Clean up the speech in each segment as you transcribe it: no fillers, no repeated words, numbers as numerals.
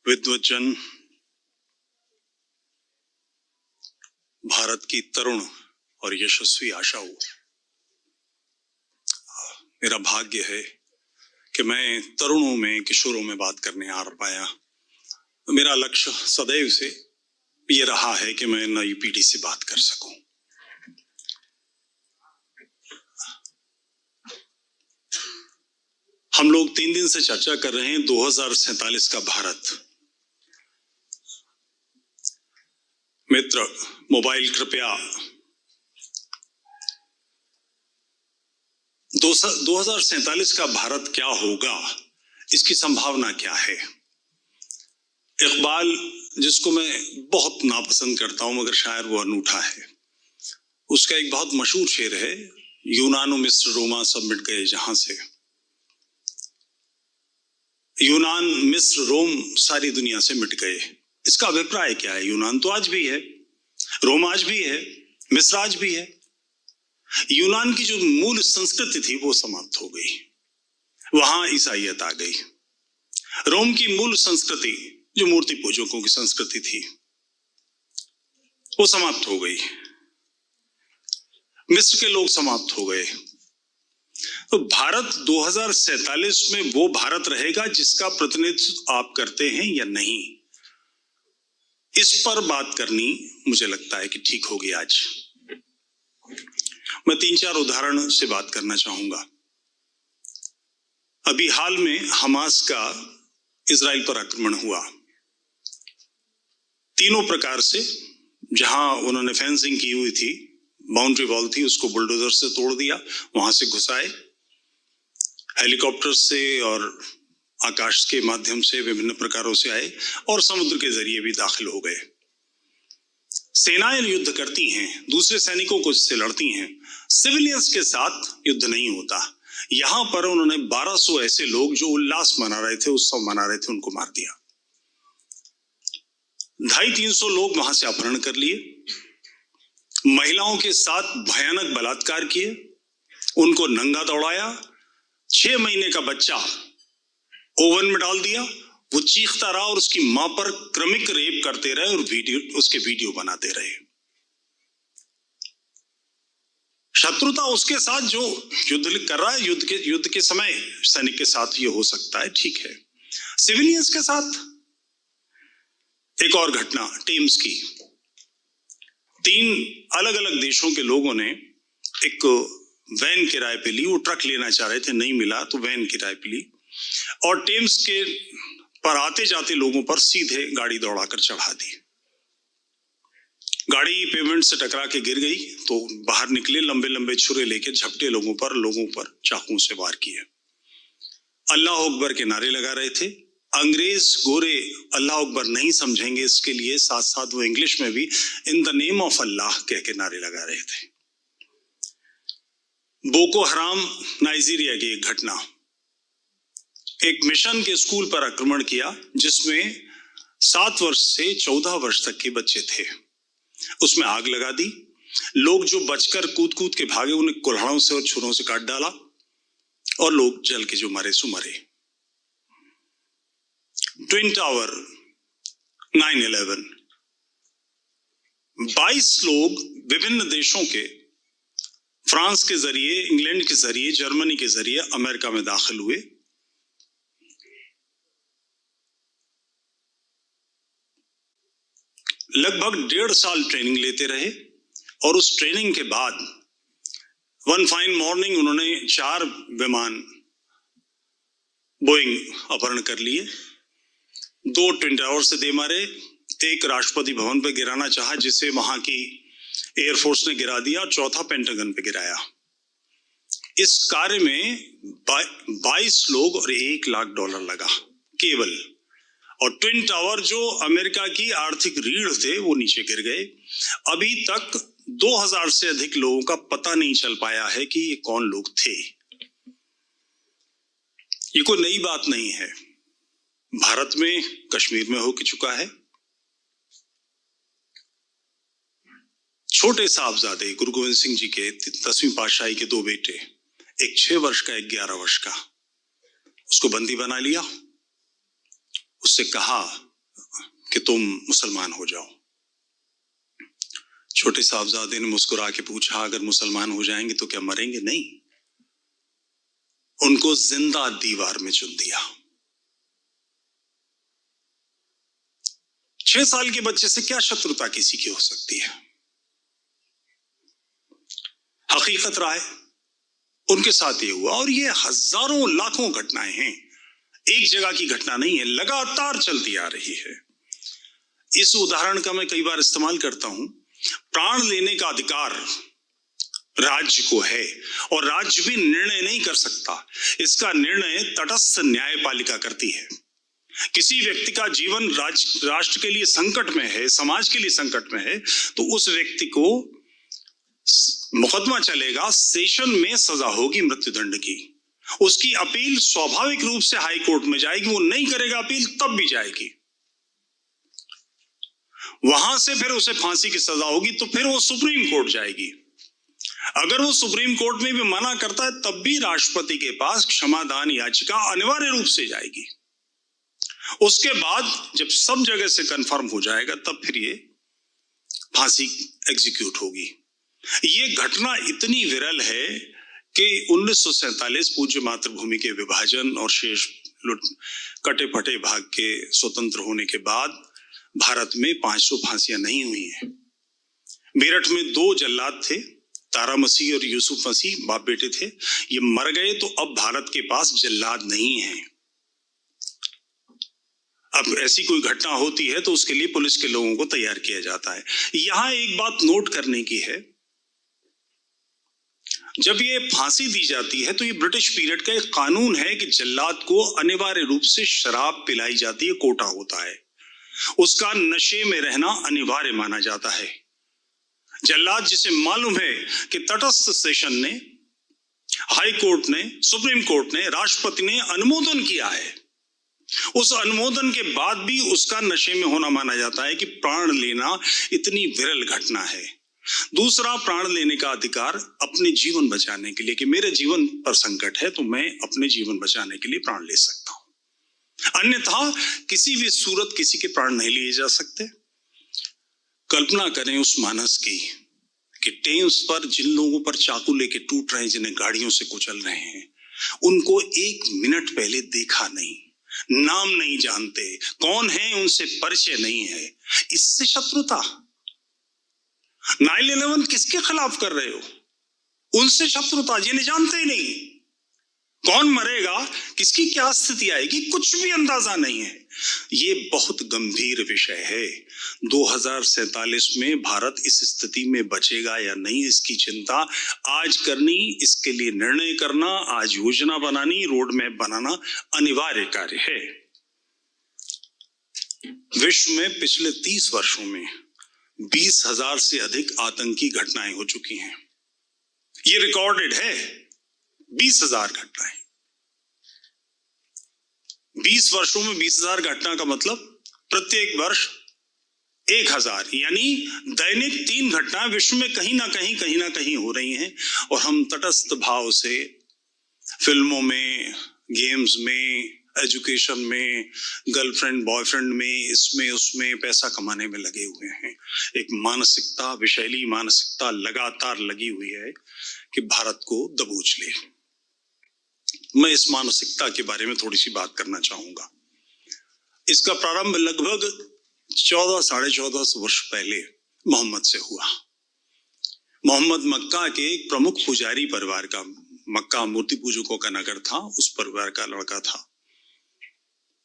विद्वज्जन, भारत की तरुण और यशस्वी आशाओं, मेरा भाग्य है कि मैं तरुणों में, किशोरों में बात करने आ पाया। मेरा लक्ष्य सदैव से ये रहा है कि मैं नई पीढ़ी से बात कर सकूं। हम लोग 3 दिन से चर्चा कर रहे हैं 2047 का भारत। मित्र, मोबाइल कृपया 2047 का भारत क्या होगा, इसकी संभावना क्या है। इकबाल, जिसको मैं बहुत नापसंद करता हूं मगर शायद वो अनूठा है, उसका एक बहुत मशहूर शेर है, यूनान मिस्र रोमा सब मिट गए जहां से। यूनान, मिस्र, रोम सारी दुनिया से मिट गए। इसका अभिप्राय क्या है? यूनान तो आज भी है, रोम आज भी है, मिस्र आज भी है। यूनान की जो मूल संस्कृति थी वो समाप्त हो गई, वहां ईसाईयत आ गई। रोम की मूल संस्कृति जो मूर्ति पूजकों की संस्कृति थी वो समाप्त हो गई। मिस्र के लोग समाप्त हो गए। तो भारत 2047 में वो भारत रहेगा जिसका प्रतिनिधित्व आप करते हैं या नहीं, इस पर बात करनी मुझे लगता है कि ठीक होगी। आज मैं 3-4 उदाहरण से बात करना चाहूंगा। अभी हाल में हमास का इजराइल पर आक्रमण हुआ। तीनों प्रकार से, जहां उन्होंने फेंसिंग की हुई थी, बाउंड्री वॉल थी, उसको बुलडोजर से तोड़ दिया, वहां से घुसाए, हेलीकॉप्टर से और आकाश के माध्यम से विभिन्न प्रकारों से आए और समुद्र के जरिए भी दाखिल हो गए। सेनाएं युद्ध करती हैं, दूसरे सैनिकों को इससे लड़ती हैं, सिविलियंस के साथ युद्ध नहीं होता। यहां पर उन्होंने 1200 ऐसे लोग जो उल्लास मना रहे थे, उत्सव मना रहे थे, उनको मार दिया। 250-300 लोग वहां से अपहरण कर लिए, महिलाओं के साथ भयानक बलात्कार किए, उनको नंगा दौड़ाया, 6 महीने का बच्चा ओवन में डाल दिया, वो चीखता रहा और उसकी मां पर क्रमिक रेप करते रहे और उसके वीडियो बनाते रहे। शत्रुता उसके साथ जो युद्ध कर रहा है, युद्ध के समय सैनिक के साथ ये हो सकता है, ठीक है। सिविलियंस के साथ एक और घटना टेम्स की। 3 अलग अलग देशों के लोगों ने एक वैन किराए पे ली, वो ट्रक लेना चाह रहे थे, नहीं मिला तो वैन किराए पे ली और टेम्स के पर आते जाते लोगों पर सीधे गाड़ी दौड़ाकर चढ़ा दी। गाड़ी पेमेंट से टकरा के गिर गई तो बाहर निकले, लंबे लंबे छुरे लेके झपटे लोगों पर चाकुओं से वार किए। अल्लाह अकबर के नारे लगा रहे थे। अंग्रेज गोरे अल्लाह अकबर नहीं समझेंगे, इसके लिए साथ साथ वो इंग्लिश में भी इन द नेम ऑफ अल्लाह कह के नारे लगा रहे थे। बोको हराम, नाइजीरिया की एक घटना, एक मिशन के स्कूल पर आक्रमण किया जिसमें 7 वर्ष से 14 वर्ष तक के बच्चे थे। उसमें आग लगा दी। लोग जो बचकर कूद कूद के भागे उन्हें कुल्हाड़ों से और छुरों से काट डाला और लोग जल के जो मरे सो मरे। ट्विन टावर, 9/11, 22 लोग विभिन्न देशों के, फ्रांस के जरिए, इंग्लैंड के जरिए, जर्मनी के जरिए अमेरिका में दाखिल हुए। लगभग 1.5 साल ट्रेनिंग लेते रहे और उस ट्रेनिंग के बाद वन फाइन मॉर्निंग उन्होंने 4 विमान बोइंग अपहरण कर लिए, 2 ट्विन टावर से दे मारे, एक राष्ट्रपति भवन पे गिराना चाहा जिसे वहां की एयरफोर्स ने गिरा दिया, और चौथा पेंटागन पे गिराया। इस कार्य में 22 लोग और $1 लाख लगा केवल। और ट्विन टावर जो अमेरिका की आर्थिक रीढ़ थे वो नीचे गिर गए। अभी तक 2000 से अधिक लोगों का पता नहीं चल पाया है कि ये कौन लोग थे। ये कोई नई बात नहीं है, भारत में, कश्मीर में हो चुका है। छोटे साहबजादे गुरु गोविंद सिंह जी के 10वीं पातशाही के 2 बेटे, एक 6 वर्ष का, एक 11 वर्ष का, उसको बंदी बना लिया। उससे कहा कि तुम मुसलमान हो जाओ। छोटे साहबजादे ने मुस्कुरा के पूछा, अगर मुसलमान हो जाएंगे तो क्या मरेंगे? नहीं। उनको जिंदा दीवार में चुन दिया। 6 साल के बच्चे से क्या शत्रुता किसी की हो सकती है? हकीकत राय उनके साथ ये हुआ, और ये हजारों लाखों घटनाएं हैं, एक जगह की घटना नहीं है, लगातार चलती आ रही है। इस उदाहरण का मैं कई बार इस्तेमाल करता हूं। प्राण लेने का अधिकार राज्य को है, और राज्य भी निर्णय नहीं कर सकता, इसका निर्णय तटस्थ न्यायपालिका करती है। किसी व्यक्ति का जीवन राष्ट्र के लिए संकट में है, समाज के लिए संकट में है, तो उस व्यक्ति को मुकदमा चलेगा, सेशन में सजा होगी मृत्युदंड की। उसकी अपील स्वाभाविक रूप से हाई कोर्ट में जाएगी, वो नहीं करेगा अपील तब भी जाएगी, वहां से फिर उसे फांसी की सजा होगी, तो फिर वो सुप्रीम कोर्ट जाएगी। अगर वो सुप्रीम कोर्ट में भी मना करता है तब भी राष्ट्रपति के पास क्षमादान याचिका अनिवार्य रूप से जाएगी। उसके बाद जब सब जगह से कंफर्म हो जाएगा तब फिर ये फांसी एग्जीक्यूट होगी। ये घटना इतनी विरल है कि 1947 पूज्य मातृभूमि के विभाजन और शेष कटे फटे भाग के स्वतंत्र होने के बाद भारत में 500 फांसियां नहीं हुई हैं। मेरठ में 2 जल्लाद थे, तारा मसीह और यूसुफ मसीह, बाप बेटे थे। ये मर गए तो अब भारत के पास जल्लाद नहीं है। अब ऐसी कोई घटना होती है तो उसके लिए पुलिस के लोगों को तैयार किया जाता है। यहां एक बात नोट करने की है, जब ये फांसी दी जाती है तो ये ब्रिटिश पीरियड का एक कानून है कि जल्लाद को अनिवार्य रूप से शराब पिलाई जाती है, कोटा होता है, उसका नशे में रहना अनिवार्य माना जाता है। जल्लाद जिसे मालूम है कि तटस्थ सेशन ने, हाई कोर्ट ने, सुप्रीम कोर्ट ने, राष्ट्रपति ने अनुमोदन किया है, उस अनुमोदन के बाद भी उसका नशे में होना माना जाता है कि प्राण लेना इतनी विरल घटना है। दूसरा, प्राण लेने का अधिकार अपने जीवन बचाने के लिए, कि मेरे जीवन पर संकट है तो मैं अपने जीवन बचाने के लिए प्राण ले सकता हूं, अन्यथा किसी भी सूरत किसी के प्राण नहीं लिए जा सकते। कल्पना करें उस मानस की कि टेम्स पर जिन लोगों पर चाकू लेके टूट रहे हैं, जिन्हें गाड़ियों से कुचल रहे हैं, उनको 1 मिनट पहले देखा नहीं, नाम नहीं जानते, कौन है उनसे परिचय नहीं है, इससे शत्रुता। 9/11 किसके खिलाफ कर रहे हो? उनसे शत्रुता जिन्हें जानते ही नहीं। कौन मरेगा, किसकी क्या स्थिति आएगी, कुछ भी अंदाजा नहीं है। ये बहुत गंभीर विषय है। 2047 में भारत इस स्थिति में बचेगा या नहीं, इसकी चिंता आज करनी, इसके लिए निर्णय करना, आज योजना बनानी, रोड मैप बनाना अनिवार्य कार्य है। विश्व में पिछले 30 वर्षों में 20,000 से अधिक आतंकी घटनाएं हो चुकी हैं। ये रिकॉर्डेड है, 20,000 घटनाएं। 20 वर्षों में 20,000 घटना का मतलब प्रत्येक वर्ष 1,000, यानी दैनिक 3 घटनाएं विश्व में कहीं ना कहीं हो रही हैं। और हम तटस्थ भाव से फिल्मों में, गेम्स में, एजुकेशन में, गर्लफ्रेंड बॉयफ्रेंड में, इसमें उसमें पैसा कमाने में लगे हुए हैं। एक मानसिकता, विषैली मानसिकता लगातार लगी हुई है कि भारत को दबोच ले। मैं इस मानसिकता के बारे में थोड़ी सी बात करना चाहूंगा। इसका प्रारंभ लगभग 14-14.5 वर्ष पहले मोहम्मद से हुआ। मोहम्मद मक्का के एक प्रमुख पुजारी परिवार का, मक्का मूर्ति पूजकों का नगर था, उस परिवार का लड़का था।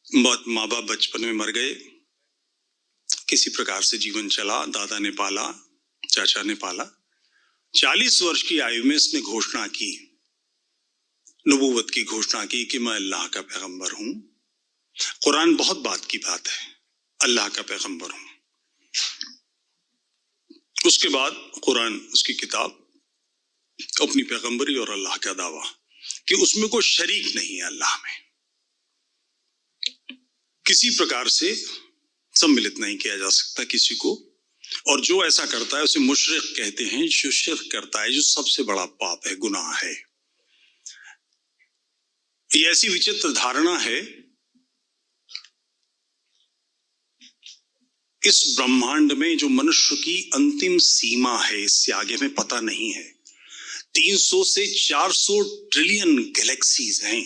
माँ बाप बचपन में मर गए, किसी प्रकार से जीवन चला, दादा ने पाला, चाचा ने पाला। 40 वर्ष की आयु में इसने घोषणा की, नबूवत की घोषणा की कि मैं अल्लाह का पैगंबर हूं। कुरान बहुत बात की बात है, अल्लाह का पैगंबर हूं। उसके बाद कुरान, उसकी किताब, अपनी पैगंबरी और अल्लाह का दावा कि उसमें कोई शरीक नहीं है, अल्लाह में किसी प्रकार से सम्मिलित नहीं किया जा सकता किसी को। और जो ऐसा करता है उसे मुशरिक कहते हैं, जो शिर्क करता है, जो सबसे बड़ा पाप है, गुनाह है। ये ऐसी विचित्र धारणा है इस ब्रह्मांड में जो मनुष्य की अंतिम सीमा है, इससे आगे में पता नहीं है। 300 से 400 ट्रिलियन गैलेक्सीज हैं।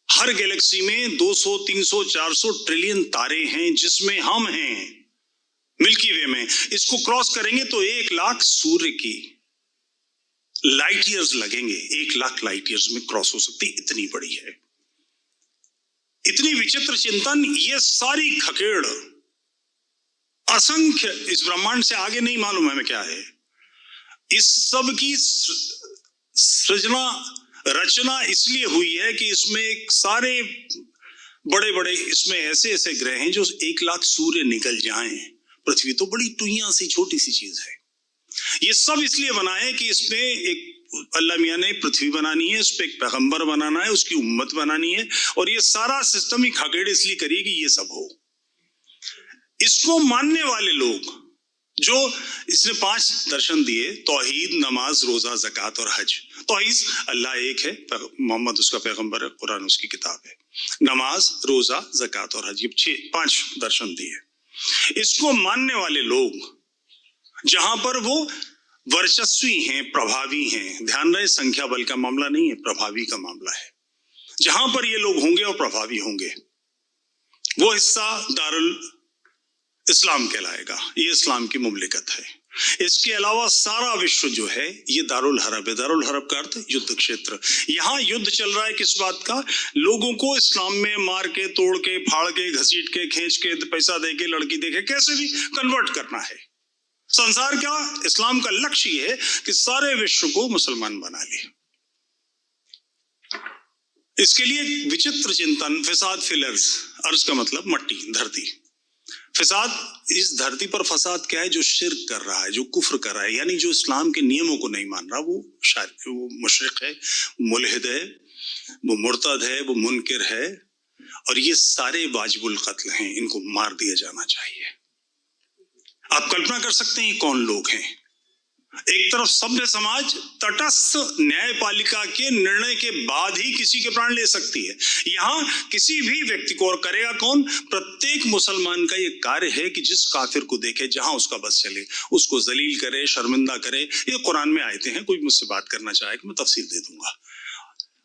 हर गैलेक्सी में 200, 300, 400 ट्रिलियन तारे हैं, जिसमें हम हैं। मिल्की वे में इसको क्रॉस करेंगे तो 1 लाख सूर्य की लाइट ईयर्स लगेंगे। 1 लाख लाइट ईयर्स में क्रॉस हो सकती, इतनी बड़ी है। इतनी विचित्र चिंतन, ये सारी खकेड़ असंख्य, इस ब्रह्मांड से आगे नहीं मालूम हमें क्या है। इस सब की सृजना रचना इसलिए हुई है कि इसमें सारे बड़े बड़े, इसमें ऐसे ऐसे ग्रह हैं जो 1 लाख सूर्य निकल जाएं। पृथ्वी तो बड़ी टुइयां सी छोटी सी चीज है। ये सब इसलिए बना है कि इसमें एक अल्लाह मियां ने पृथ्वी बनानी है, उस पर एक पैगंबर बनाना है, उसकी उम्मत बनानी है, और ये सारा सिस्टम ही खगेड़ इसलिए करिए कि ये सब हो। इसको मानने वाले लोग, जो इसने 5 दर्शन दिए, तौहीद, नमाज, रोजा, ज़कात और हज। तौहीद, अल्लाह एक है, मोहम्मद उसका पैगंबर है, कुरान उसकी किताब है। नमाज, रोजा, ज़कात और हज, ये 5 दर्शन दिए। इसको मानने वाले लोग जहां पर वो वर्चस्वी हैं, प्रभावी हैं, ध्यान रहे संख्या बल का मामला नहीं है, प्रभावी का मामला है। जहां पर ये लोग होंगे और प्रभावी होंगे, वो हिस्सा दारुल इस्लाम कहलाएगा। ये इस्लाम की मुमलिकत है। इसके अलावा सारा विश्व जो है ये दारुल हरब है। दारुल हरब का अर्थ युद्ध क्षेत्र। यहाँ युद्ध चल रहा है किस बात का? लोगों को इस्लाम में मार के, तोड़ के, फाड़ के, घसीट के, खींच के, पैसा दे के, लड़की दे के, कैसे भी कन्वर्ट करना है। संसार का इस्लाम का लक्ष्य ये है कि सारे विश्व को मुसलमान बना ले। इसके लिए विचित्र चिंतन, फिसाद फिल अर्ज, अर्ज का मतलब मट्टी, धरती। फिसाद, इस धरती पर फसाद क्या है? जो शिर्क कर रहा है, जो कुफ्र कर रहा है, यानी जो इस्लाम के नियमों को नहीं मान रहा, वो मुशरिक है, मुल्हिद है, वो मुर्तद है, वो मुनकिर है, और ये सारे वाजिबुल कत्ल हैं। इनको मार दिया जाना चाहिए। आप कल्पना कर सकते हैं कौन लोग हैं? एक तरफ सभ्य समाज तटस्थ न्यायपालिका के निर्णय के बाद ही किसी के प्राण ले सकती है। यहाँ किसी भी व्यक्ति को, और करेगा कौन? प्रत्येक मुसलमान का ये कार्य है कि जिस काफिर को देखे, जहां उसका बस चले, उसको जलील करे, शर्मिंदा करे। ये कुरान में आयते हैं। कोई मुझसे बात करना चाहे कि मैं तफसील दे दूंगा।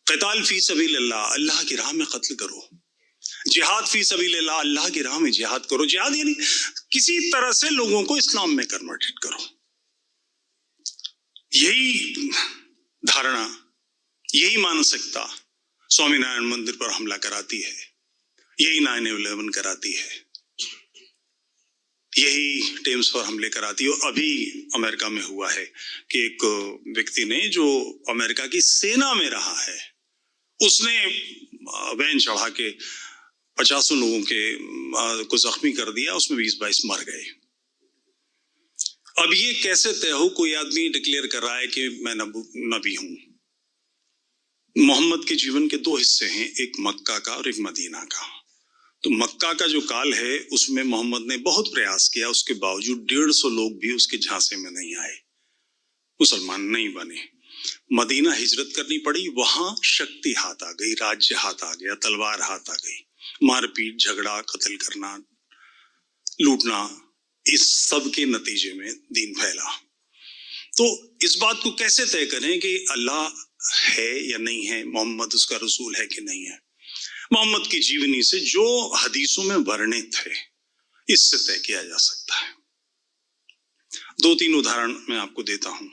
क़िताल फी सबीलिल्लाह, अल्लाह की राह में कत्ल करो। जिहाद फी सबीलिल्लाह, अल्लाह की राह में जिहाद करो। जिहाद यानी किसी तरह से लोगों को इस्लाम में कन्वर्टेड करो। यही धारणा, यही मानसिकता स्वामीनारायण मंदिर पर हमला कराती है, यही 9/11 कराती है, यही टेम्स पर हमले कराती है। और अभी अमेरिका में हुआ है कि एक व्यक्ति ने, जो अमेरिका की सेना में रहा है, उसने वैन चढ़ा के 50 लोगों को जख्मी कर दिया, उसमें 20-22 मर गए। अब ये कैसे तय हो? कोई आदमी डिक्लेयर कर रहा है कि मैं नबी हूं। मोहम्मद के जीवन के 2 हिस्से हैं, एक मक्का का और एक मदीना का। तो मक्का का जो काल है उसमें मोहम्मद ने बहुत प्रयास किया, उसके बावजूद 150 लोग भी उसके झांसे में नहीं आए, मुसलमान नहीं बने। मदीना हिजरत करनी पड़ी, वहां शक्ति हाथ आ गई, राज्य हाथ आ गया, तलवार हाथ आ गई, मारपीट, झगड़ा, कत्ल करना, लूटना, इस सब के नतीजे में दीन फैला। तो इस बात को कैसे तय करें कि अल्लाह है या नहीं है, मोहम्मद उसका रसूल है कि नहीं है? मोहम्मद की जीवनी से, जो हदीसों में वर्णित है, इससे तय किया जा सकता है। 2-3 उदाहरण मैं आपको देता हूं।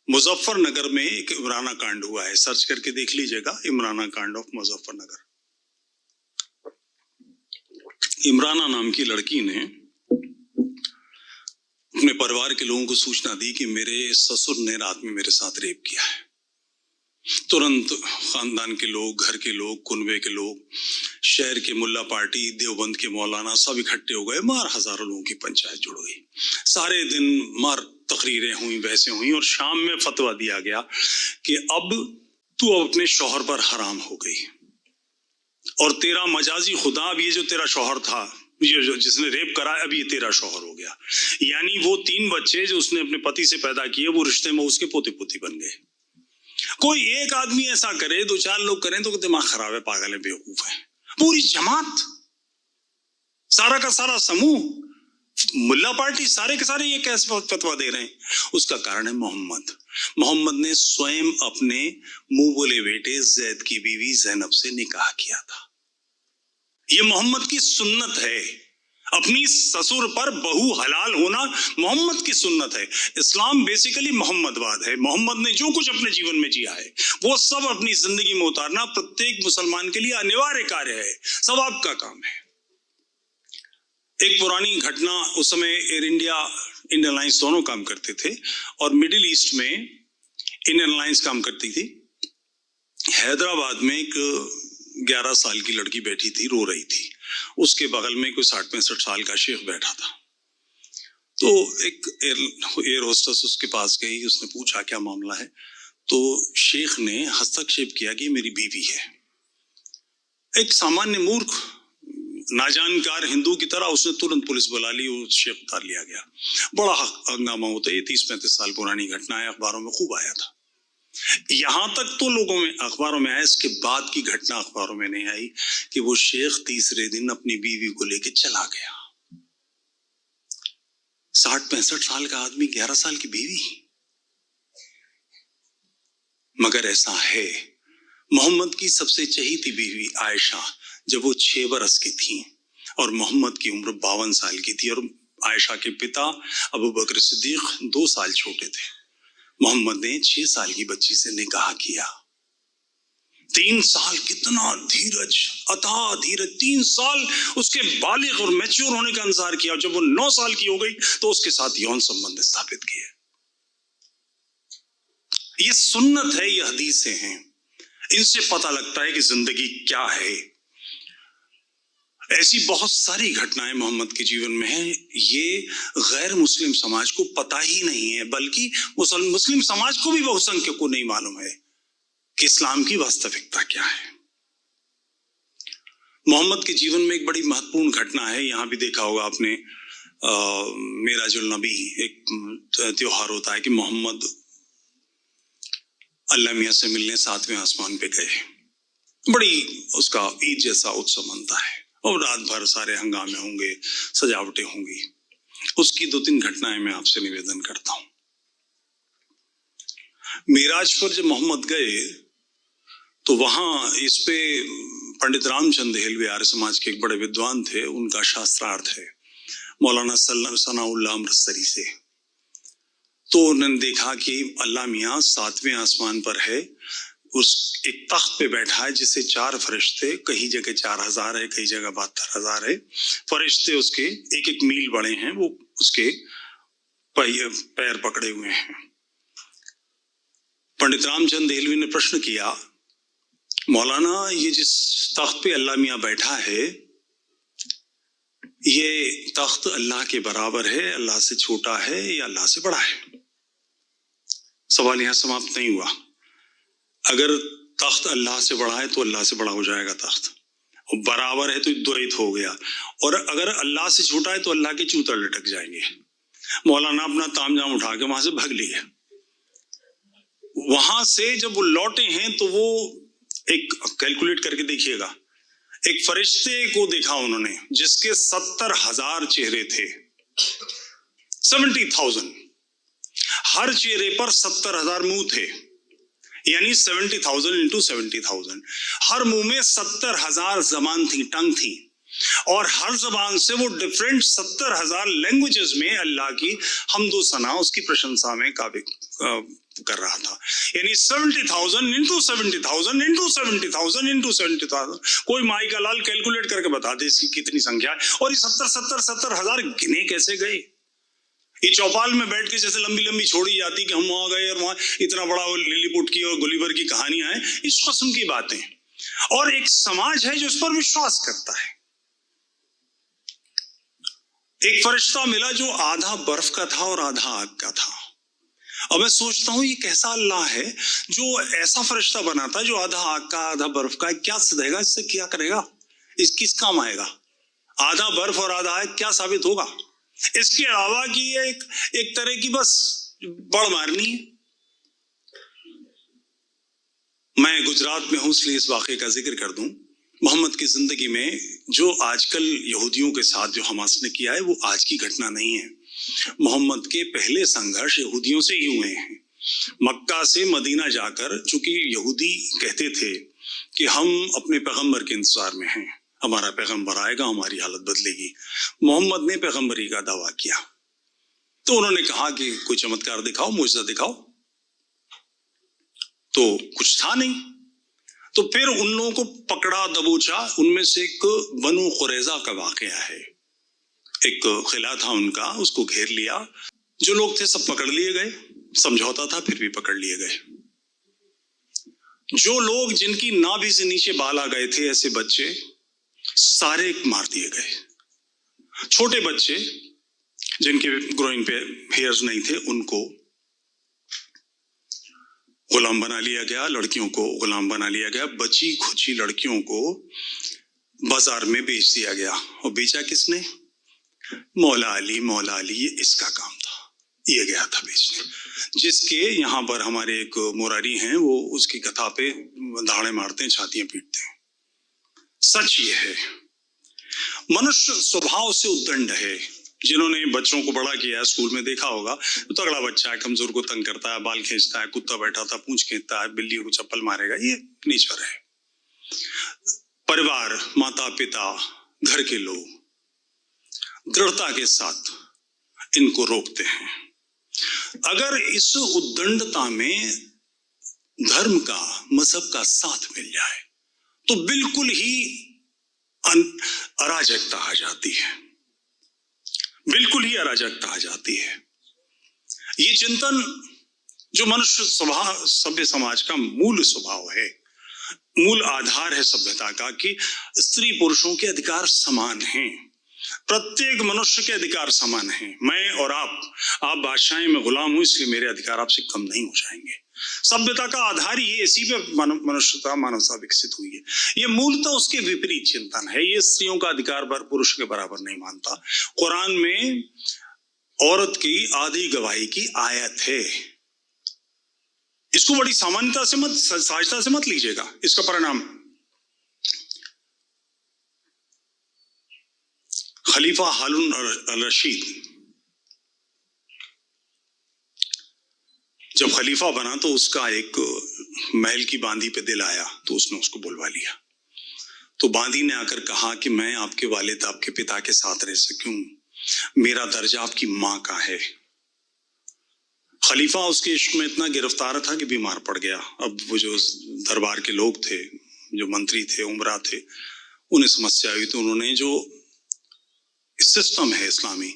मुजफ्फरनगर में एक इमराना कांड हुआ है, सर्च करके देख लीजिएगा, इमराना कांड ऑफ मुजफ्फरनगर। इमराना नाम की लड़की ने अपने परिवार के लोगों को सूचना दी कि मेरे ससुर ने रात में मेरे साथ रेप किया है। तुरंत खानदान के लोग, घर के लोग, कुनबे के लोग, शहर के मुल्ला पार्टी, देवबंद के मौलाना सब इकट्ठे हो गए। मार हजारों लोगों की पंचायत जुड़ गई। सारे दिन मार तकरीरें हुई, बहसें हुई, और शाम में फतवा दिया गया कि अब तू अपने शौहर पर हराम हो गई, और तेरा मजाजी खुदा, अब ये जो तेरा शौहर था, ये जिसने रेप करा, अब ये तेरा शौहर हो गया। यानी वो 3 बच्चे जो उसने अपने पति से पैदा किए, वो रिश्ते में उसके पोते पोती बन गए। कोई एक आदमी ऐसा करे, 2-4 लोग करें तो दिमाग खराब है, पागल है, बेवकूफ है। पूरी जमात सारा का सारा समूह, मुल्ला पार्टी, सारे के सारे ये कैसे फतवा दे रहे हैं? उसका कारण है मोहम्मद ने स्वयं अपने मुंह बोले बेटे जैद की बीवी ज़ैनब से निकाह किया था। ये मोहम्मद की सुन्नत है। अपनी ससुर पर बहू हलाल होना मोहम्मद की सुन्नत है। इस्लाम बेसिकली मोहम्मदवाद है। मोहम्मद ने जो कुछ अपने जीवन में जिया है वो सब अपनी जिंदगी में उतारना प्रत्येक मुसलमान के लिए अनिवार्य कार्य है, सवाब का काम है। एक पुरानी घटना, उस समय एयर इंडिया, इंडियन एयरलाइंस दोनों काम करते थे और मिडिल ईस्ट में इंडियन एयरलाइंस काम करती थी। हैदराबाद में एक 11 साल की लड़की बैठी थी, रो रही थी। उसके बगल में कोई 60-65 साल का शेख बैठा था। तो एक एयर होस्टेस उसके पास गई, उसने पूछा क्या मामला है? तो शेख ने हस्तक्षेप किया कि मेरी बीवी है। एक सामान्य मूर्ख नाजानकार हिंदू की तरह उसने तुरंत पुलिस बुला ली, वो शेख उतार लिया गया। बड़ा हंगामा होता है। 30-35 साल पुरानी घटना है, अखबारों में खूब आया था। यहां तक तो लोगों में अखबारों में आया, इसके बाद की घटना अखबारों में नहीं आई कि वो शेख तीसरे दिन अपनी बीवी को लेके चला गया। 60-65 साल का आदमी, 11 साल की बीवी। मगर ऐसा है, मोहम्मद की सबसे चहेती बीवी आयशा जब वो 6 बरस की थी और मोहम्मद की उम्र 52 साल की थी, और आयशा के पिता अबू बकर सिद्दीक 2 साल छोटे थे। मोहम्मद ने 6 साल की बच्ची से निकाह किया। 3 साल, कितना धीरज, अथाह धीरज। 3 साल उसके बालिग और मैच्योर होने का इंतजार किया। जब वो 9 साल की हो गई तो उसके साथ यौन संबंध स्थापित किए। ये सुन्नत है, ये हदीसें हैं। इनसे पता लगता है कि जिंदगी क्या है। ऐसी बहुत सारी घटनाएं मोहम्मद के जीवन में हैं। ये गैर मुस्लिम समाज को पता ही नहीं है, बल्कि मुस्लिम समाज को भी बहुसंख्यक को नहीं मालूम है कि इस्लाम की वास्तविकता क्या है। मोहम्मद के जीवन में एक बड़ी महत्वपूर्ण घटना है, यहां भी देखा होगा आपने, मेराजुल नबी एक त्योहार होता है कि मोहम्मद अल्लाह मियां से मिलने 7वें आसमान पे गए। बड़ी उसका ईद जैसा उत्सव मनता है और रात भर सारे हंगामे होंगे, सजावटें होंगी। उसकी 2-3 घटनाएं मैं आपसे निवेदन करता हूं। मिराज पर जब मोहम्मद गए तो वहां इस पे पंडित रामचंद देहलवी आर्य समाज के एक बड़े विद्वान थे, उनका शास्त्रार्थ है मौलाना सनाउल्लाह अमृतसरी से। तो उन्होंने देखा कि अल्लाह मियां 7वें आसमान पर है, उस एक तख्त पे बैठा है जिसे 4 फरिश्ते, कहीं जगह 4000 है, कहीं जगह 72,000 है फरिश्ते, उसके 1-1 मील बड़े हैं, वो उसके पैर पकड़े हुए हैं। पंडित रामचंद देहलवी ने प्रश्न किया, मौलाना ये जिस तख्त पे अल्लाह मियां बैठा है, ये तख्त अल्लाह के बराबर है, अल्लाह से छोटा है या अल्लाह से बड़ा है? सवाल यहां समाप्त नहीं हुआ। अगर तख्त अल्लाह से बड़ा है तो अल्लाह से बड़ा हो जाएगा तख्त, और बराबर है तो द्वैत हो गया, और अगर अल्लाह से छोटा है तो अल्लाह के चूतर लटक जाएंगे। मौलाना अपना तामझाम उठा के वहां से भाग लिए। वहां से जब वो लौटे हैं तो वो एक कैलकुलेट करके देखिएगा, एक फरिश्ते को देखा उन्होंने जिसके 70,000 चेहरे थे, 70,000। हर चेहरे पर 70,000 मुंह थे, यानी 70,000 इंटू 70,000। हर मुंह में 70,000 जबान थी, टंग थी, और हर जबान से वो डिफरेंट 70,000 लैंग्वेजेस में अल्लाह की हम्दो सना, उसकी प्रशंसा में कर रहा था। यानी 70,000 इंटू 70,000 इंटू 70,000 इंटू 70,000। कोई माई का लाल कैलकुलेट करके बता दे इसकी कितनी संख्या है। और ये 70,000 गिने कैसे गए? ये चौपाल में बैठ के जैसे लंबी लंबी छोड़ी जाती कि हम वहां गए और वहां इतना बड़ा लिलीपुट की और गुलिवर की कहानियां हैं, इस किस्म की बातें। और एक समाज है जो इस पर विश्वास करता है। एक फरिश्ता मिला जो आधा बर्फ का था और आधा आग का था। अब मैं सोचता हूं ये कैसा अल्लाह है जो ऐसा फरिश्ता बनाता है जो आधा आग का आधा बर्फ का है। क्या देगा इससे, क्या करेगा, इस किस काम आएगा? आधा बर्फ और आधा आग क्या साबित होगा इसके अलावा कि ये एक तरह की बस बड़ मारनी है। मैं गुजरात में हूं इसलिए इस वाकये का जिक्र कर दूं। मोहम्मद की जिंदगी में जो आजकल यहूदियों के साथ जो हमास ने किया है वो आज की घटना नहीं है। मोहम्मद के पहले संघर्ष यहूदियों से ही हुए हैं। मक्का से मदीना जाकर, चूंकि यहूदी कहते थे कि हम अपने पैगंबर के इंतजार में हैं, हमारा पैगंबर आएगा, हमारी हालत बदलेगी। मोहम्मद ने पैगंबरी का दावा किया तो उन्होंने कहा कि कोई चमत्कार दिखाओ, मुझसे दिखाओ, तो कुछ था नहीं। तो फिर उन लोगों को पकड़ा दबोचा। उनमें से एक बनु कुरैजा का वाकया है। एक किला था उनका, उसको घेर लिया। जो लोग थे सब पकड़ लिए गए। समझौता था, फिर भी पकड़ लिए गए। जो लोग जिनकी नाभि से नीचे बाल आ गए थे, ऐसे बच्चे सारे मार दिए गए। छोटे बच्चे जिनके ग्रोइंग पे हेयर्स नहीं थे, उनको गुलाम बना लिया गया। लड़कियों को गुलाम बना लिया गया। बची खुची लड़कियों को बाजार में बेच दिया गया। और बेचा किसने? मौला अली, ये इसका काम था, ये गया था बेचने। जिसके यहाँ पर हमारे एक मुरारी हैं, वो उसकी कथा पे दाड़े मारते हैं, छातियां पीटते हैं। सच ये है, मनुष्य स्वभाव से उद्दंड है। जिन्होंने बच्चों को बड़ा किया है, स्कूल में देखा होगा, तो तगड़ा बच्चा है, कमजोर को तंग करता है, बाल खींचता है, कुत्ता बैठा था पूंछ खींचता है, बिल्ली को चप्पल मारेगा, ये नेचर है। परिवार, माता पिता, घर के लोग दृढ़ता के साथ इनको रोकते हैं। अगर इस उद्दंडता में धर्म का, मजहब का साथ मिल जाए तो बिल्कुल ही अराजकता आ जाती है, बिल्कुल ही अराजकता आ जाती है। ये चिंतन जो मनुष्य स्वभाव, सभ्य समाज का मूल स्वभाव है, मूल आधार है सभ्यता का, कि स्त्री पुरुषों के अधिकार समान हैं। प्रत्येक मनुष्य के अधिकार समान हैं। मैं और आप बादशाह में गुलाम हूं, इसलिए मेरे अधिकार आपसे कम नहीं हो जाएंगे। सभ्यता का आधार ये, इसी पे मनुष्यता, मानवता विकसित हुई है। ये मूलतः उसके विपरीत चिंतन है। ये स्त्रियों का अधिकार पुरुष के बराबर नहीं मानता। कुरान में औरत की आधी गवाही की आयत है। इसको बड़ी सामान्यता से मत, सहजता से मत लीजिएगा। इसका परिणाम खलीफा हारून अल रशीद जब खलीफा बना तो उसका एक महल की बांदी पे दिल आया, तो उसने उसको बुलवा लिया। तो बांदी ने आकर कहा कि मैं आपके वालिद, आपके पिता के साथ रह सकूं, मेरा दर्जा आपकी मां का है। खलीफा उसके इश्क में इतना गिरफ्तार था कि बीमार पड़ गया। अब वो जो दरबार के लोग थे, जो मंत्री थे, उमरा थे, उन्हें समस्या हुई। तो उन्होंने, जो सिस्टम है इस्लामी,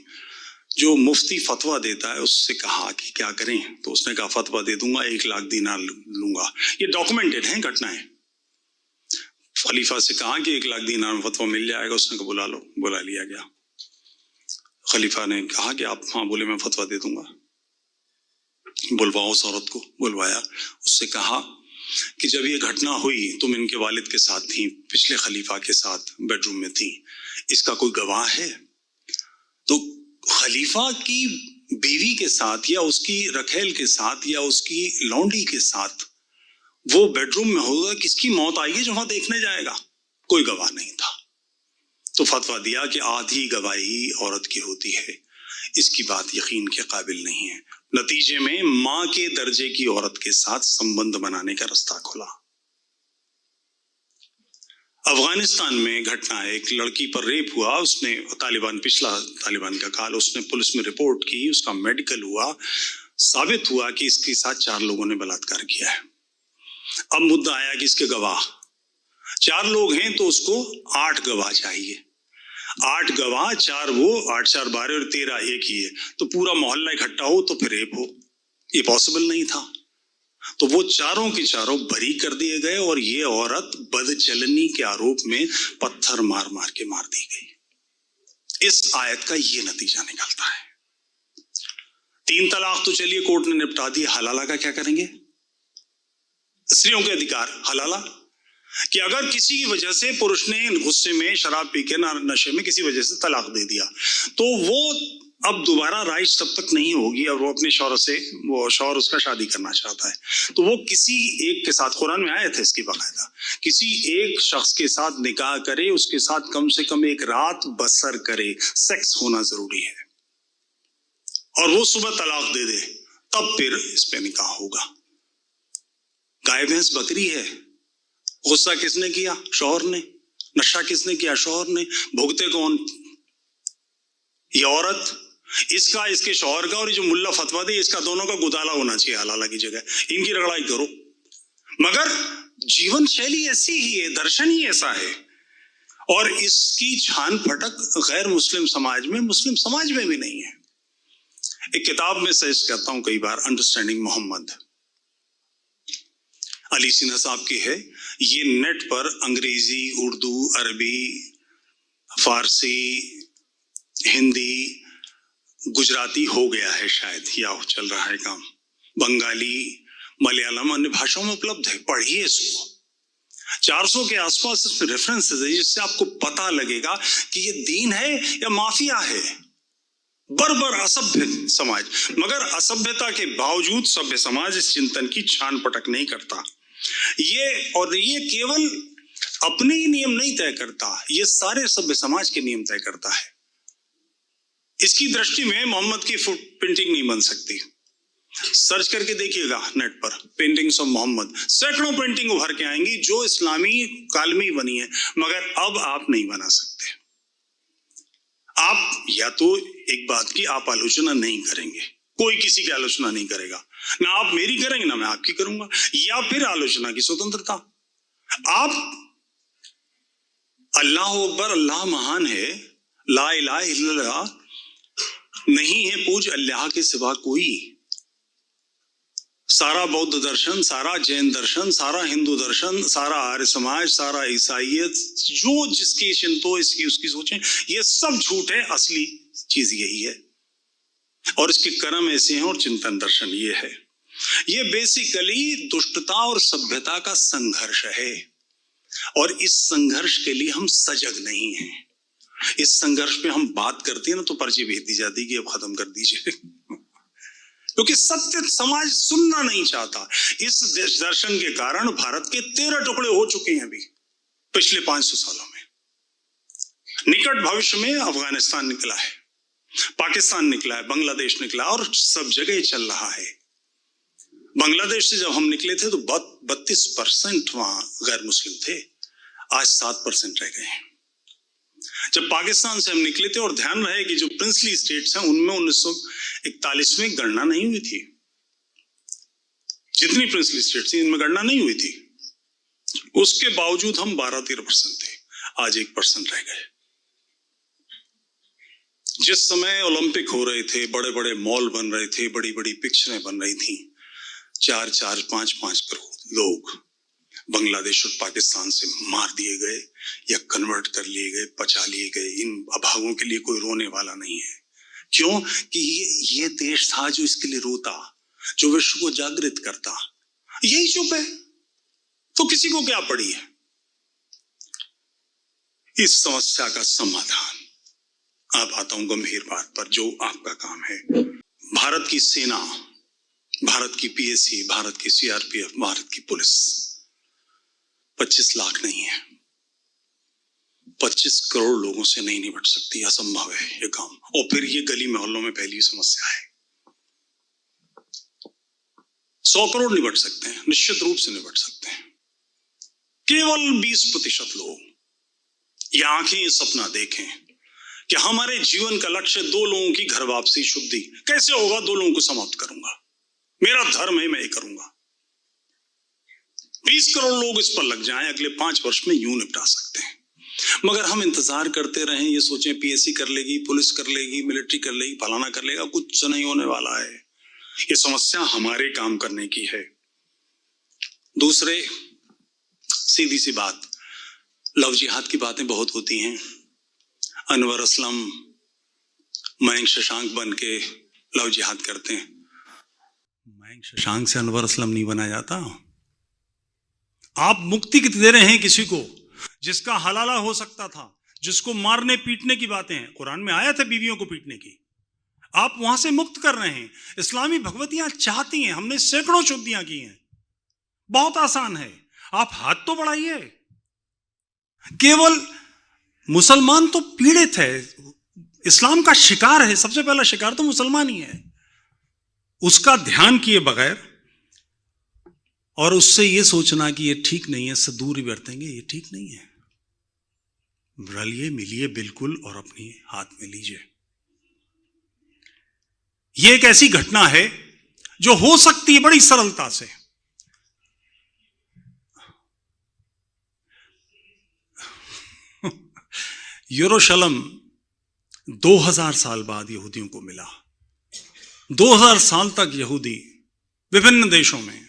जो मुफ्ती फतवा देता है, उससे कहा कि क्या करें। तो उसने कहा फतवा दे दूंगा, 1 लाख दीनार लूंगा। ये डॉक्यूमेंटेड है घटनाएं। खलीफा से कहा कि 1 लाख दीनार में फतवा मिल जाएगा। उसने कहा बुला लो। बुला लिया गया। खलीफा ने कहा कि आप हाँ बोले, मैं फतवा दे दूंगा, बुलवाओ उस औरत को। बुलवाया। उससे कहा कि जब ये घटना हुई तुम इनके वालिद के साथ थी, पिछले खलीफा के साथ बेडरूम में थी, इसका कोई गवाह है? तो खलीफा की बीवी के साथ या उसकी रखेल के साथ या उसकी लौंडी के साथ वो बेडरूम में होगा, किसकी मौत आएगी जो वहां देखने जाएगा? कोई गवाह नहीं था। तो फतवा दिया कि आधी गवाही औरत की होती है। इसकी बात यकीन के काबिल नहीं है। नतीजे में मां के दर्जे की औरत के साथ संबंध बनाने का रास्ता खुला। अफगानिस्तान में घटना है, एक लड़की पर रेप हुआ। उसने पिछला तालिबान का काल, उसने पुलिस में रिपोर्ट की, उसका मेडिकल हुआ, साबित हुआ कि इसके साथ 4 लोगों ने बलात्कार किया है। अब मुद्दा आया कि इसके गवाह 4 लोग हैं, तो उसको 8 गवाह चाहिए। 8 गवाह, 4 वो, 8 4 12 और 13 एक ही है। तो पूरा मोहल्ला इकट्ठा हो तो फिर रेप हो, ये पॉसिबल नहीं था। तो वो चारों के चारों बरी कर दिए गए और ये औरत बदचलनी के आरोप में पत्थर मार मार के मार दी गई। इस आयत का ये नतीजा निकलता है। 3 तलाक तो चलिए कोर्ट ने निपटा दी, हलाला का क्या करेंगे? स्त्रियों के अधिकार हलाला, कि अगर किसी की वजह से पुरुष ने गुस्से में, शराब पी के, नशे में किसी वजह से तलाक दे दिया, तो वो अब दोबारा राइट्स तब तक नहीं होगी और वो अपने शौहर से, वो शौहर उसका शादी करना चाहता है, तो वो किसी एक के साथ, कुरान में आयत है इसकी बाकायदा, किसी एक शख्स के साथ निकाह करे, उसके साथ कम से कम एक रात बसर करे, सेक्स होना जरूरी है, और वो सुबह तलाक दे दे, तब फिर इस पे निकाह होगा। गाय भैंस बकरी है, गुस्सा किसने किया? शौहर ने। नशा किसने किया? शौहर ने। भुगते कौन? ये औरत। इसका, इसके शौहर का, और ये जो मुल्ला फतवा दे, इसका दोनों का गुदाला होना चाहिए हलाला की जगह, इनकी रगड़ाई करो। मगर जीवन शैली ऐसी ही है, दर्शन ही ऐसा है, और इसकी छान फटक गैर मुस्लिम समाज में, मुस्लिम समाज में भी नहीं है। एक किताब में सजेस्ट करता हूं कई बार, अंडरस्टैंडिंग मोहम्मद, अली सिन्हा साहब की है। ये नेट पर अंग्रेजी, उर्दू, अरबी, फारसी, हिंदी, गुजराती हो गया है शायद, या चल रहा है काम, बंगाली, मलयालम, अन्य भाषाओं में उपलब्ध है। पढ़िए इसको। 400 के आसपास इसमें रेफरेंसेस है, जिससे आपको पता लगेगा कि ये दीन है या माफिया है। बर्बर असभ्य समाज, मगर असभ्यता के बावजूद सभ्य समाज इस चिंतन की छान पटक नहीं करता। ये केवल अपने ही नियम नहीं तय करता, ये सारे सभ्य समाज के नियम तय करता है। इसकी दृष्टि में मोहम्मद की फुट पेंटिंग नहीं बन सकती। सर्च करके देखिएगा नेट पर, पेंटिंग्स ऑफ मोहम्मद, सैकड़ों पेंटिंग उभर के आएंगी जो इस्लामी काल में ही बनी है, मगर अब आप नहीं बना सकते। आप या तो एक बात की आप आलोचना नहीं करेंगे, कोई किसी की आलोचना नहीं करेगा, ना आप मेरी करेंगे ना मैं आपकी करूंगा, या फिर आलोचना की स्वतंत्रता। आप अल्लाह अकबर, अल्लाह महान है, ला इलाहा इल्लल्लाह, नहीं है पूज अल्लाह के सिवा कोई। सारा बौद्ध दर्शन, सारा जैन दर्शन, सारा हिंदू दर्शन, सारा आर्य समाज, सारा ईसाइयत, जो जिसकी शिंतो इसकी उसकी सोचें, ये सब झूठ है। असली चीज यही है, और इसके कर्म ऐसे हैं, और चिंतन दर्शन ये है। ये बेसिकली दुष्टता और सभ्यता का संघर्ष है, और इस संघर्ष के लिए हम सजग नहीं हैं। इस संघर्ष पे हम बात करते हैं ना तो पर्ची भेज दी जाती है कि अब खत्म कर दीजिए, क्योंकि सत्य समाज सुनना नहीं चाहता। इस दर्शन के कारण भारत के 13 टुकड़े हो चुके हैं अभी पिछले 500 सालों में। निकट भविष्य में अफगानिस्तान निकला है, पाकिस्तान निकला है, बांग्लादेश निकला, और सब जगह चल रहा है। बांग्लादेश से जब हम निकले थे तो 32% वहां गैर मुस्लिम थे, आज 7% रह गए हैं। जब पाकिस्तान से हम निकले थे, और ध्यान रहे कि जो प्रिंसली स्टेट्स हैं उनमें 1941 में गणना नहीं हुई थी, जितनी प्रिंसली स्टेट्स थी इनमें गणना नहीं हुई थी, उसके बावजूद हम 12-13% थे, आज 1% रह गए। जिस समय ओलंपिक हो रहे थे, बड़े बड़े मॉल बन रहे थे, बड़ी बड़ी पिक्चरें बन रही थी, 4-4, 5-5 करोड़ लोग बांग्लादेश और पाकिस्तान से मार दिए गए या कन्वर्ट कर लिए गए, पचा लिए गए। इन अभागों के लिए कोई रोने वाला नहीं है। क्यों? कि ये देश था जो इसके लिए रोता, जो विश्व को जागृत करता, यही चुप है, तो किसी को क्या पड़ी है। इस समस्या का समाधान, अब आता हूं गंभीर बात पर, जो आपका काम है। भारत की सेना, भारत की पीएसी, भारत की सीआरपीएफ, भारत की पुलिस 25 लाख नहीं है, 25 करोड़ लोगों से नहीं निपट सकती, असंभव है ये काम। और फिर ये गली मोहल्लों में फैली समस्या है। 100 करोड़ निपट सकते हैं, निश्चित रूप से निपट सकते हैं। केवल 20% लोग ये आंखें ये सपना देखें कि हमारे जीवन का लक्ष्य 2 लोगों की घर वापसी, शुद्धि। कैसे होगा? 2 लोगों को समाप्त करूंगा, मेरा धर्म है, मैं ये करूंगा। 20 करोड़ लोग इस पर लग जाएं, अगले 5 वर्ष में यूं निपटा सकते हैं। मगर हम इंतजार करते रहें, ये सोचें पीएससी कर लेगी, पुलिस कर लेगी, मिलिट्री कर लेगी, फलाना कर लेगा, कुछ नहीं होने वाला है। ये समस्या हमारे काम करने की है। दूसरे, सीधी सी बात, लव जिहाद की बातें बहुत होती हैं। अनवर असलम, मयंक शशांक बन के लव जिहाद करते हैं। मयंक शशांक से अनवर असलम नहीं बना जाता। आप मुक्ति कितने दे रहे हैं किसी को जिसका हलाला हो सकता था, जिसको मारने पीटने की बातें हैं। कुरान में आया था बीवियों को पीटने की, आप वहां से मुक्त कर रहे हैं। इस्लामी भगवतियां चाहती हैं, हमने सैकड़ों शुद्धियां की हैं, बहुत आसान है, आप हाथ तो बढ़ाइए। केवल मुसलमान तो पीड़ित है, इस्लाम का शिकार है, सबसे पहला शिकार तो मुसलमान ही है। उसका ध्यान किए बगैर और उससे यह सोचना कि ये ठीक नहीं है, इससे दूर ही बैठेंगे, ये ठीक नहीं है। रलिए मिलिए बिल्कुल और अपनी हाथ में लीजिए। यह एक ऐसी घटना है जो हो सकती है बड़ी सरलता से। यरूशलेम 2000 साल बाद यहूदियों को मिला। 2000 साल तक यहूदी विभिन्न देशों में,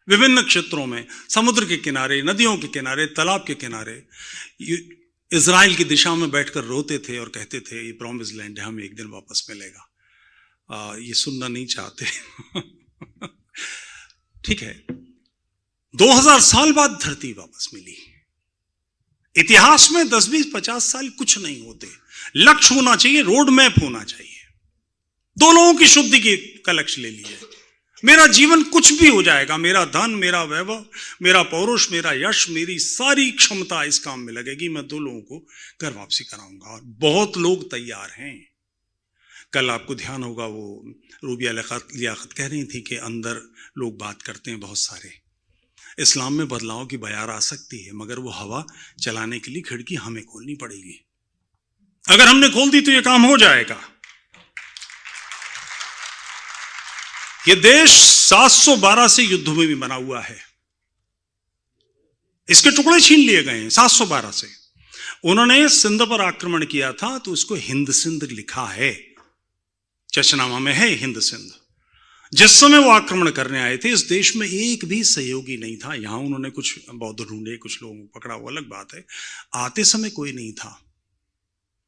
विभिन्न क्षेत्रों में, समुद्र के किनारे, नदियों के किनारे, तालाब के किनारे इज़राइल की दिशा में बैठकर रोते थे और कहते थे ये प्रॉमिस लैंड है, हमें एक दिन वापस मिलेगा। ये सुनना नहीं चाहते। ठीक है, 2000 साल बाद धरती वापस मिली। इतिहास में 10, 20, 50 साल कुछ नहीं होते। लक्ष्य होना चाहिए, रोड मैप होना चाहिए। दो लोगों की शुद्धि का लक्ष्य ले लिए, मेरा जीवन कुछ भी हो जाएगा, मेरा धन, मेरा वैभव, मेरा पौरुष, मेरा यश, मेरी सारी क्षमता इस काम में लगेगी, मैं 2 लोगों को घर वापसी कराऊंगा। और बहुत लोग तैयार हैं। कल आपको ध्यान होगा वो रूबिया लियाकत कह रही थी कि अंदर लोग बात करते हैं बहुत सारे। इस्लाम में बदलाव की बयार आ सकती है, मगर वो हवा चलाने के लिए खिड़की हमें खोलनी पड़ेगी। अगर हमने खोल दी तो ये काम हो जाएगा। ये देश 712 से युद्ध में भी बना हुआ है। इसके टुकड़े छीन लिए गए हैं 712 से। उन्होंने सिंध पर आक्रमण किया था तो इसको हिंद सिंध लिखा है, चचनामा में है हिंद सिंध। जिस समय वो आक्रमण करने आए थे, इस देश में एक भी सहयोगी नहीं था। यहां उन्होंने कुछ बौद्ध ढूंढे, कुछ लोगों को पकड़ा, वो अलग बात है। आते समय कोई नहीं था।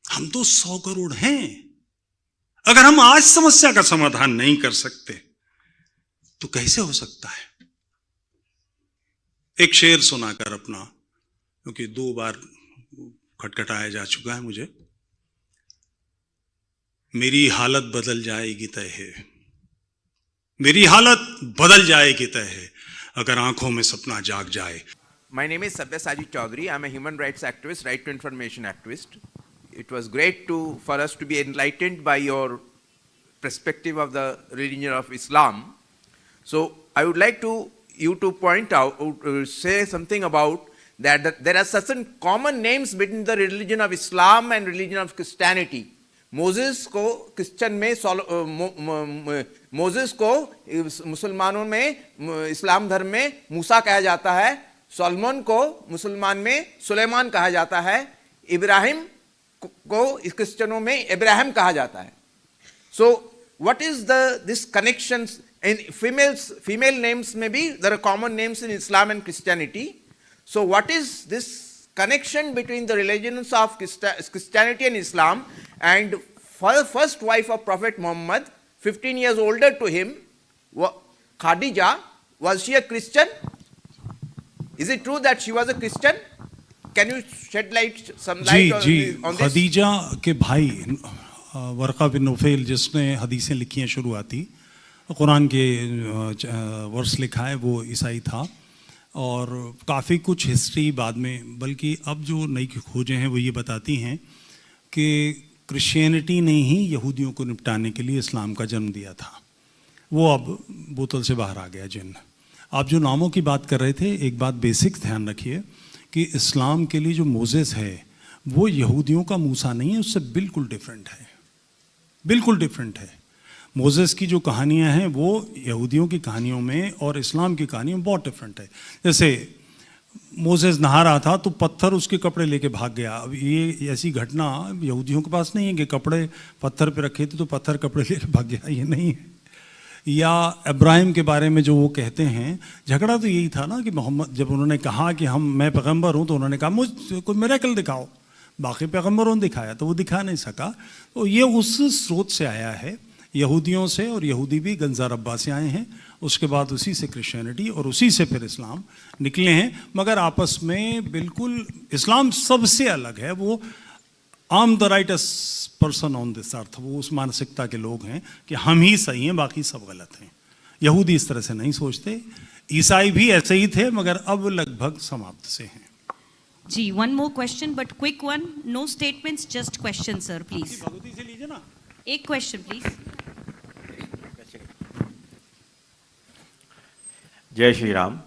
हम तो 100 करोड़ हैं। अगर हम आज समस्या का समाधान नहीं कर सकते तो कैसे हो सकता है? एक शेर सुनाकर अपना, क्योंकि 2 बार खटखटाया जा चुका है मुझे। मेरी हालत बदल जाएगी तय है, मेरी हालत बदल जाएगी तय है, अगर आंखों में सपना जाग जाए। My name is Sabyasachi Chaudhary. I'm a human rights activist, right to information activist. It was great for us to be enlightened by your perspective of the religion of Islam. So I would like you to point out, say something about that there are certain common names between the religion of Islam and religion of Christianity. Moses को Christian में Moses को मुसलमानों में, इस्लाम धर्म में मूसा कहा जाता है। सोलोमन को मुसलमान में सुलेमान कहा जाता है। इब्राहिम को क्रिश्चियनों में इब्राहिम कहा जाता है। So what is this connections in female names में भी there are common names in Islam and Christianity. So what is this connection between the religions of Christianity and Islam? And for the first wife of Prophet Muhammad, 15 years older to him, Khadija, was she a Christian? Is it true that she was a Christian? Can you shed some light on this? Khadija के भाई वर्का बिन नुफैल, जिसने हदीसें लिखी हैं शुरुआती, कुरान के verse लिखा है, वो ईसाई था। और काफ़ी कुछ हिस्ट्री बाद में, बल्कि अब जो नई खोजें हैं वो ये बताती हैं कि क्रिश्चियनिटी ने ही यहूदियों को निपटाने के लिए इस्लाम का जन्म दिया था। वो अब बोतल से बाहर आ गया जिन। आप जो नामों की बात कर रहे थे, एक बात बेसिक ध्यान रखिए कि इस्लाम के लिए जो मोसेस है वो यहूदियों का मूसा नहीं है, उससे बिल्कुल डिफरेंट है, बिल्कुल डिफरेंट है। मोसेस की जो कहानियां हैं वो यहूदियों की कहानियों में और इस्लाम की कहानियों में बहुत डिफरेंट है। जैसे मोसेस नहा रहा था तो पत्थर उसके कपड़े लेके भाग गया। अब ये ऐसी घटना यहूदियों के पास नहीं है कि कपड़े पत्थर पे रखे थे तो पत्थर कपड़े लेके भाग गया, ये नहीं है। या इब्राहिम के बारे में जो वो कहते हैं, झगड़ा तो यही था ना कि मोहम्मद, जब उन्होंने कहा कि मैं पैगम्बर हूँ, तो उन्होंने कहा मुझे कोई मिरेकल दिखाओ। बाकी पैगम्बरों ने दिखाया तो वो दिखा नहीं सका। तो ये उस स्रोत से आया है, यहूदियों से, और यहूदी भी गंजार अब्बा से आए हैं, उसके बाद उसी से क्रिश्चियनिटी और उसी से फिर इस्लाम निकले हैं। मगर आपस में बिल्कुल इस्लाम सबसे अलग है। वो I'm the rightest person on this earth. वो उस मानसिकता के लोग हैं कि हम ही सही हैं, बाकी सब गलत हैं। यहूदी इस तरह से नहीं सोचते, ईसाई भी ऐसे ही थे, मगर अब लगभग समाप्त से हैं। जी, one more question, but quick one. No statements, just questions, sir, please. Bhagwati से लीजिए ना। एक question, please. जय श्री राम।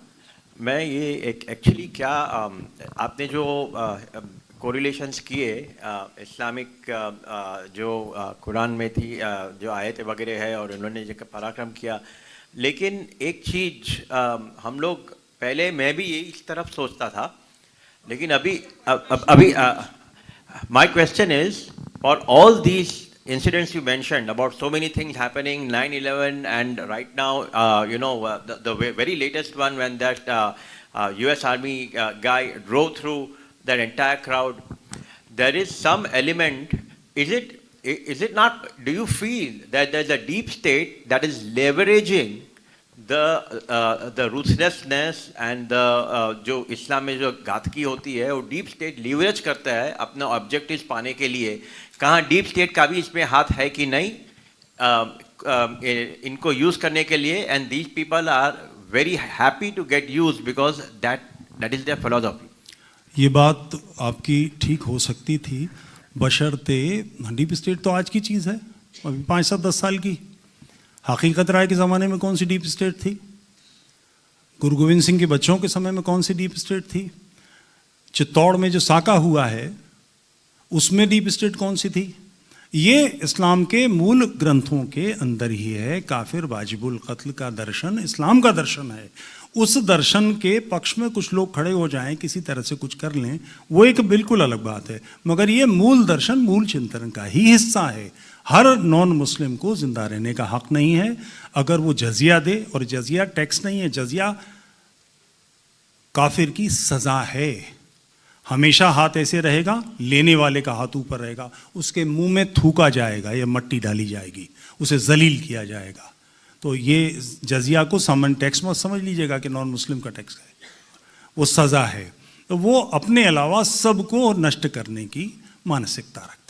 मैं ये एक एक्चुअली क्या आपने जो कोरिलेशंस किए इस्लामिक जो कुरान में थी जो आयत वगैरह है और उन्होंने जो पराक्रम किया, लेकिन एक चीज़ हम लोग पहले मैं भी यही इस तरफ सोचता था, लेकिन अभी my question is, for all these incidents you mentioned about so many things happening, 9/11 and right now, the very latest one when that US Army guy drove through that entire crowd, there is some element, is it not, do you feel that there's a deep state that is leveraging the ruthlessness and the जो इस्लाम में जो घातकी होती है वो deep state leverage करता है अपना objectives पाने के लिए? कहाँ डीप स्टेट का भी इसमें हाथ है कि नहीं इनको यूज करने के लिए? And these people are very happy to get use because that is their philosophy. ये बात आपकी ठीक हो सकती थी, बशर्ते डीप स्टेट तो आज की चीज़ है, अभी 5-10 साल की। हकीकत राय के ज़माने में कौन सी डीप स्टेट थी? गुरु गोविंद सिंह के बच्चों के समय में कौन सी डीप स्टेट थी? चित्तौड़ में जो साका हुआ है उसमें डीप स्टेट कौन सी थी? ये इस्लाम के मूल ग्रंथों के अंदर ही है। काफिर वाजिबुल कत्ल का दर्शन इस्लाम का दर्शन है। उस दर्शन के पक्ष में कुछ लोग खड़े हो जाएं, किसी तरह से कुछ कर लें, वो एक बिल्कुल अलग बात है, मगर ये मूल दर्शन मूल चिंतन का ही हिस्सा है। हर नॉन मुस्लिम को जिंदा रहने का हक नहीं है अगर वो जजिया दे, और जजिया टैक्स नहीं है, जजिया काफिर की सजा है। हमेशा हाथ ऐसे रहेगा, लेने वाले का हाथ ऊपर रहेगा, उसके मुंह में थूका जाएगा या मट्टी डाली जाएगी, उसे जलील किया जाएगा। तो ये जजिया को सामान्य टैक्स मत समझ लीजिएगा कि नॉन मुस्लिम का टैक्स है, वो सज़ा है। तो वो अपने अलावा सबको नष्ट करने की मानसिकता रखता है।